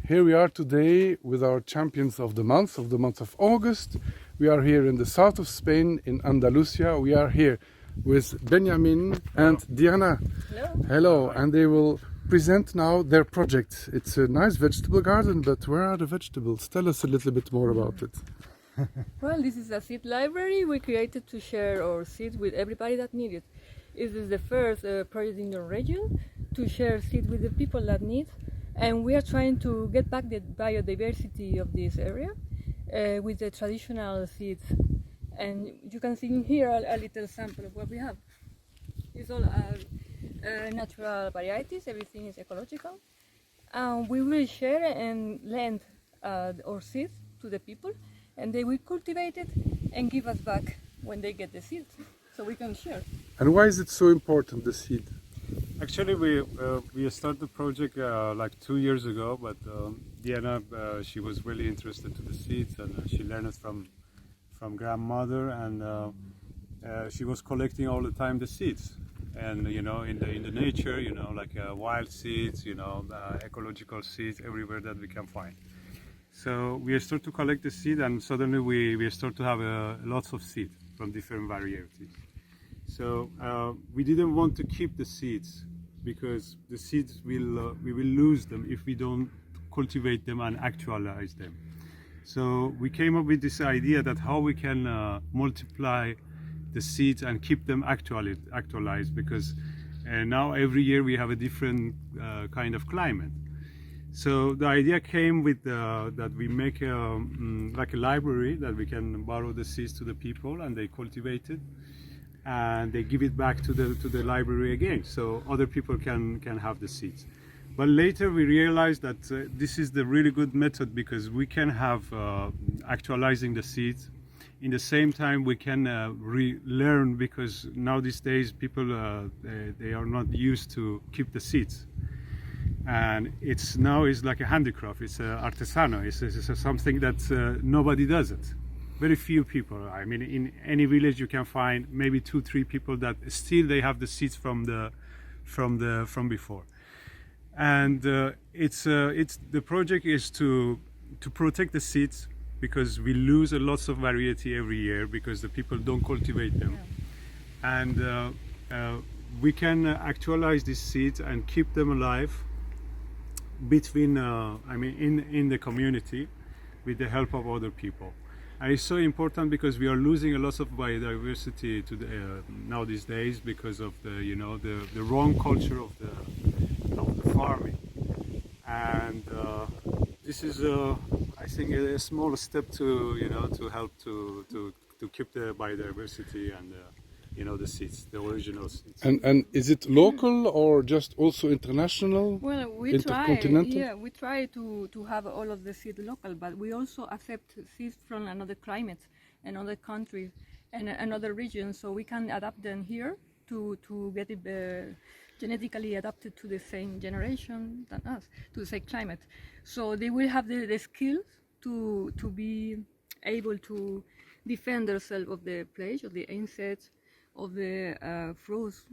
Here we are today with our champions of the month of August. We are here in the south of Spain, in Andalusia. We are here with Benjamin and Diana. Hello. Hello, and they will present now their project. It's a nice vegetable garden, but where are the vegetables? Tell us a little bit more about it. Well, this is a seed library we created to share our seeds with everybody that need it. This is the first project in the region to share seeds with the people that need, and we are trying to get back the biodiversity of this area with the traditional seeds. And you can see in here a little sample of what we have. It's all natural varieties, everything is ecological. We will share and lend our seeds to the people, and they will cultivate it and give us back when they get the seeds, so we can share. And why is it so important, the seed? Actually, we started the project like 2 years ago, but Diana, she was really interested to the seeds, and she learned it from grandmother, and she was collecting all the time the seeds, and you know, in the nature, you know, like wild seeds, you know, ecological seeds everywhere that we can find. So we start to collect the seed, and suddenly we start to have lots of seed from different varieties. So we didn't want to keep the seeds, because the seeds we will lose them if we don't cultivate them and actualize them. So we came up with this idea that how we can multiply the seeds and keep them actualized, because now every year we have a different kind of climate. So the idea came with that we make like a library that we can borrow the seeds to the people, and they cultivate it, and they give it back to the library again, so other people can have the seeds. But later we realized that this is the really good method, because we can have actualizing the seeds. In the same time, we can relearn, because now these days people they are not used to keep the seeds, and it's like a handicraft. It's artisanal. It's something that nobody does it. Very few people. I mean, in any village you can find maybe 2-3 people that still they have the seeds from before. And the project is to protect the seeds, because we lose a lots of variety every year because the people don't cultivate them. Yeah. And we can actualize these seeds and keep them alive between, in the community, with the help of other people. And it's so important because we are losing a lot of biodiversity now these days, because of the wrong culture of the farming. And this is I think a small step to help to keep the biodiversity and the seeds, the original seeds. And is it local or just also international? Well, we try to have all of the seeds local, but we also accept seeds from another climate, another country, and another region, so we can adapt them here to get it genetically adapted to the same generation than us, to the same climate. So they will have the skills to be able to defend themselves of the plague, of the insects, of the fruits,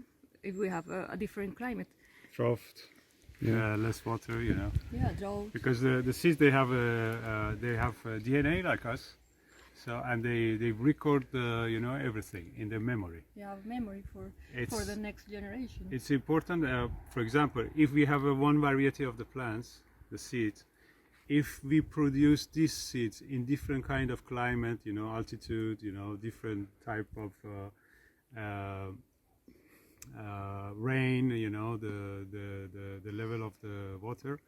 if we have a different climate. Drought, less water, Yeah, drought. Because the seeds, they have DNA like us, so, and they record everything in their memory. They have memory for the next generation. It's important. For example, if we have one variety of the plants, the seeds, if we produce these seeds in different kind of climate, altitude, different type of rain, the level of the water,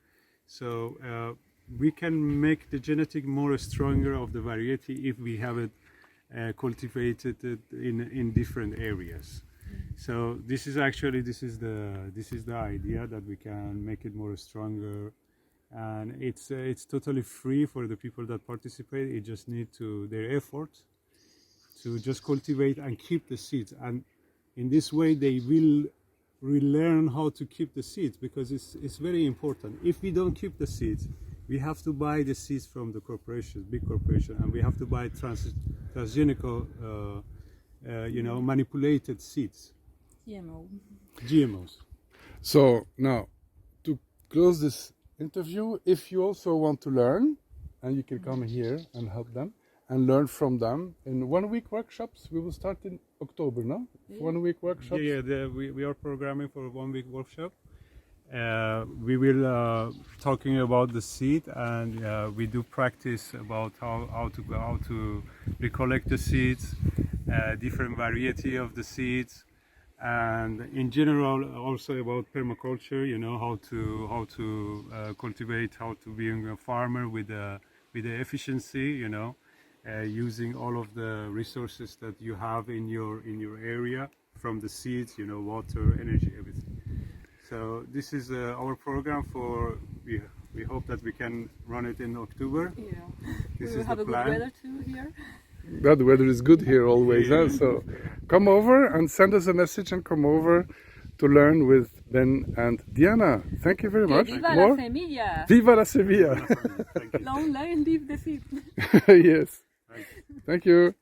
so we can make the genetic more stronger of the variety if we have it cultivated in different areas. So this is the idea, that we can make it more stronger, and it's totally free for the people that participate. It just need their effort to just cultivate and keep the seeds, and in this way they will relearn how to keep the seeds, because it's very important. If we don't keep the seeds, we have to buy the seeds from the corporations, big corporation, and we have to buy transgenical, manipulated seeds. GMOs. So now, to close this interview. If you also want to learn, and you can come here and help them and learn from them in 1 week workshops. We will start in October, no? 1 week workshops. We are programming for a 1 week workshop. We will talking about the seed, and we do practice about how to recollect the seeds, different variety of the seeds, and in general also about permaculture. You know, how to cultivate, how to be a farmer with the efficiency. You know, using all of the resources that you have in your area, from the seeds, you know, water, energy, everything. So this is our program for. We hope that we can run it in October. Yeah, This we will is have the a good plan. weather too here. Yeah, the weather is good here always, huh? So come over and send us a message and come over to learn with Ben and Diana. Thank you very much. Viva la More? semilla! Viva la Sevilla! Thank you. Long live the seed! Yes. Thank you. Thank you.